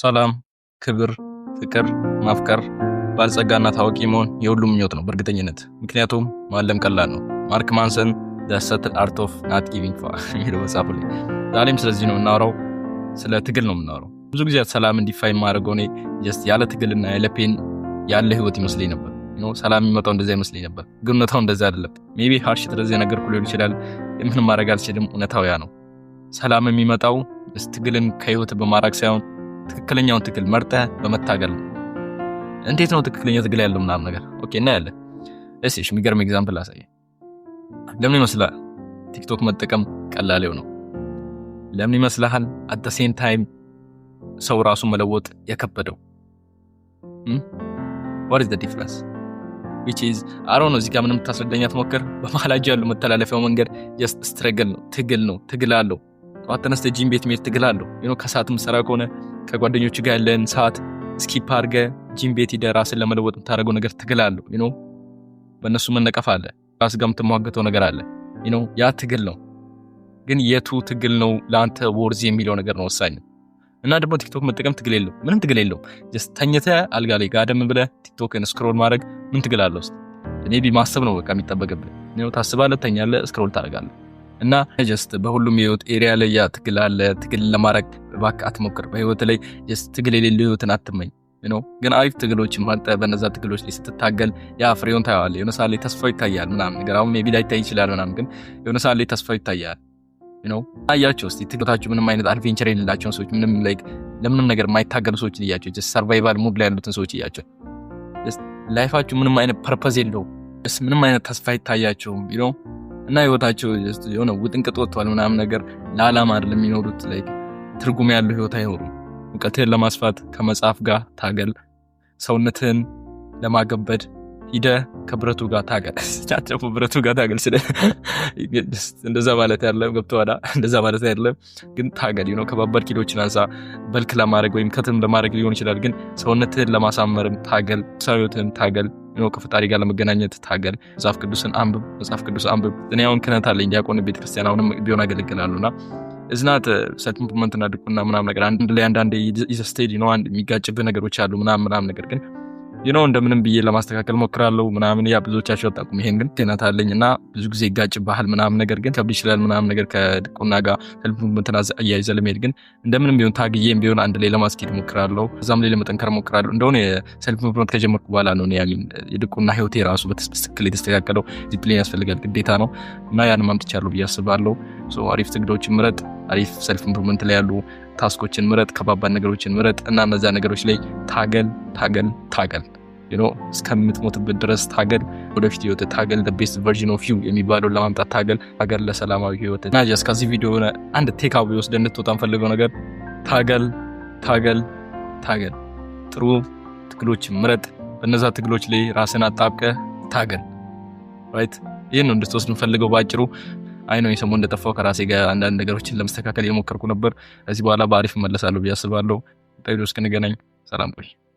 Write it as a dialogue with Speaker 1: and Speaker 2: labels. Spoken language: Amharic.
Speaker 1: ሰላም፣ ክብር፣ ፍቅር፣ ማፍቀር፣ ባለጸጋና ታዋቂ መሆን የሁሉም ምኞት ነው በእርግጠኝነት። ምክንያቱም ማለም ቀላል ነው። ማርክ ማንሰን The Subtle Art of Not Giving Fuck የሚለው መጽሐፉ ላይ ዛሬም ስለዚህ ነው የምናወራው። ስለ ትግል ነው የምናወራው። ብዙ ጊዜ ሰላም እንዲፋይን ማድረገው እኔ ጀስት ያለ ትግልና ያለ ፔን ያለ ህይወት ይመስለኝ ነበር። ሰላም የሚመጣው እንደዛ ይመስለኝ ነበር፣ ግን እውነታው እንደዛ አይደለም። ሜቢ ሃርሽ ስለዚህ ነገር ሊሆን ይችላል፣ ምንም ማድረግ አልችልም። እውነታው ያ ነው። ሰላም የሚመጣው ትግልን ከህይወት በማራቅ ሳይሆን ትክክለኛውን ትግል መርጠህ በመታገል ነው። እንዴት ነው ትክክለኛ ትግል ያለው ምናምን ነገር ኦኬ እና ያለ እሺ፣ የሚገርም ኤግዛምፕል አሳየ። ለምን ይመስላል ቲክቶክ መጠቀም ቀላል ነው? ለምን ይመስልሃል at the same time ሰው ራሱ መለወጥ የከበደው? what is the difference? which is I don't know። እዚህ ጋር ምንም ታስረዳኛ ትሞክር። በመሐላጅ ያለው መተላለፊያው መንገድ just struggle ነው፣ ትግል አለው። ጠዋት ተነስተህ ጂም ቤት መሄድ ትግል አለው። ከሰዓት ምሰራ ከሆነ ከጓደኞች ጋር ያለን ሰዓት ስኪፕ አድርገህ ጂም ቤት ሄደህ ራስን ለመለወጥ የምታደርገው ነገር ትግል አለው። በእነሱ መነቀፍ አለ፣ ራስ ጋር የምትሟገተው ነገር አለ። ያ ትግል ነው። ግን የቱ ትግል ነው ለአንተ ወርዝ የሚለው ነገር ነው ወሳኝ። እና ደግሞ ቲክቶክ መጠቀም ትግል የለው፣ ምንም ትግል የለው። ጀስት ተኝተህ አልጋ ላይ ጋደም ብለህ ቲክቶክን ስክሮል ማድረግ ምን ትግል አለው? ሜቢ ማሰብ ነው በቃ የሚጠበቅብህ። ታስባለህ፣ ተኛለህ፣ ስክሮል ታደርጋለህ። እና ጀስት በሁሉም የህይወት ኤሪያ ላይ ያ ትግል አለ። ትግል ለማድረግ እባክህ አትሞክር። በህይወት ላይ ጀስት ትግል የሌለው ህይወትን አትመኝ። ግን አሪፍ ትግሎችን መርጠህ በነዛ ትግሎች ላይ ስትታገል ያ ፍሬውን ታያዋለህ። የሆነ ሰዓት ላይ ተስፋው ይታያል ምናምን ነገር። አሁን ሜቢ ላይታይ ይችላል ምናምን፣ ግን የሆነ ሰዓት ላይ ተስፋው ይታያል። አያቸው እስቲ ትግሎታችሁ ምንም አይነት አድቬንቸር የሌላቸውን ሰዎች፣ ምንም ላይክ ለምንም ነገር የማይታገሉ ሰዎችን እያቸው፣ ጀስት ሰርቫይቫል ሙድ ላይ ያሉትን ሰዎች እያቸው። ጀስት ላይፋችሁ ምንም አይነት ፐርፐዝ የለውም፣ ጀስት ምንም አይነት ተስፋ ይታያቸውም እና ህይወታቸው ጀስት የሆነ ውጥንቅጥ ወጥቷል ምናምን ነገር። ለዓላማ አይደለም የሚኖሩት፣ ላይክ ትርጉም ያለው ህይወት አይኖሩም። እውቀትህን ለማስፋት ከመጽሐፍ ጋር ታገል። ሰውነትህን ለማገበድ ሂደህ ከብረቱ ጋር ታገል። ቻቸው ብረቱ ጋር ታገል። እንደዛ ማለት ያለም ገብቶሃል? እንደዛ ማለት ያለም ግን ታገል። ከባባድ ኪሎችን አንሳ። በልክ ለማድረግ ወይም ከተም ለማድረግ ሊሆን ይችላል፣ ግን ሰውነትህን ለማሳመርም ታገል። ሰውነትህን ታገል። ከፈጣሪ ጋር ለመገናኘት ታገል። መጽሐፍ ቅዱስን አንብብ። መጽሐፍ ቅዱስ አንብብ። እኔ አሁን ክህነት አለኝ፣ ዲያቆን ቤተክርስቲያን አሁንም ቢሆን አገለግላለሁና እዝናት ሰልፍ ኢምፕሩቭመንትና ድቁና ምናምን ነገር አንድ ላይ አንዳንዴ ስቴጅ አንድ የሚጋጭብህ ነገሮች አሉ ምናምን ነገር ግን እንደምንም ብዬ ለማስተካከል ሞክራለሁ ምናምን። ያ ብዙዎቻችሁ አጣቁም። ይሄን ግን ክህነት አለኝ እና ብዙ ጊዜ ይጋጭብሃል ምናምን ነገር ግን ከብድ ይችላል ምናምን ነገር ከድቁና ጋር ሰልፍ ኢምፕሩቭመንትና አያይዘህ ለመሄድ ግን እንደምንም ቢሆን ታግዬም ቢሆን አንድ ላይ ለማስኬድ ሞክራለሁ። እዛም ላይ ለመጠንከር ሞክራለሁ። እንደሆነ የሰልፍ ኢምፕሩቭመንት ከጀመርኩ በኋላ ነው የድቁና ህይወቴ ራሱ በትክክል የተስተካከለው። ዲስፕሊን ያስፈልጋል፣ ግዴታ ነው እና ያን ማምጥቻለሁ ብዬ አስባለሁ። አሪፍ ትግሎችን ምረጥ። አሪፍ ሰልፍ ኢምፕሩቭመንት ላይ ያሉ ታስኮችን ምረጥ። ከባባድ ነገሮችን ምረጥ እና እነዛ ነገሮች ላይ ታገል። እስከምትሞትበት ድረስ ታገል። ወደፊት ህይወት ታገል። the best version of you የሚባለው ለማምጣት ታገል ለሰላማዊ ህይወት። እና ጀስት ከዚህ ቪዲዮ አንድ ቴክ አዌይ ወስደን እንድትወጣ እንፈልገው ነገር ታገል። ጥሩ ትግሎችን ምረጥ። በእነዛ ትግሎች ላይ ራስን አጣብቀህ ታገል። ራይት ይሄን ነው እንድትወስድ እንፈልገው ባጭሩ። አይ ነው የሰሞን እንደጠፋው ከራሴ ጋር አንዳንድ ነገሮችን ለማስተካከል እየሞከርኩ ነበር። እዚህ በኋላ በአሪፍ መለሳለሁ ብዬ አስባለሁ። ታይዶስ ከነገናኝ ሰላም ቆይ።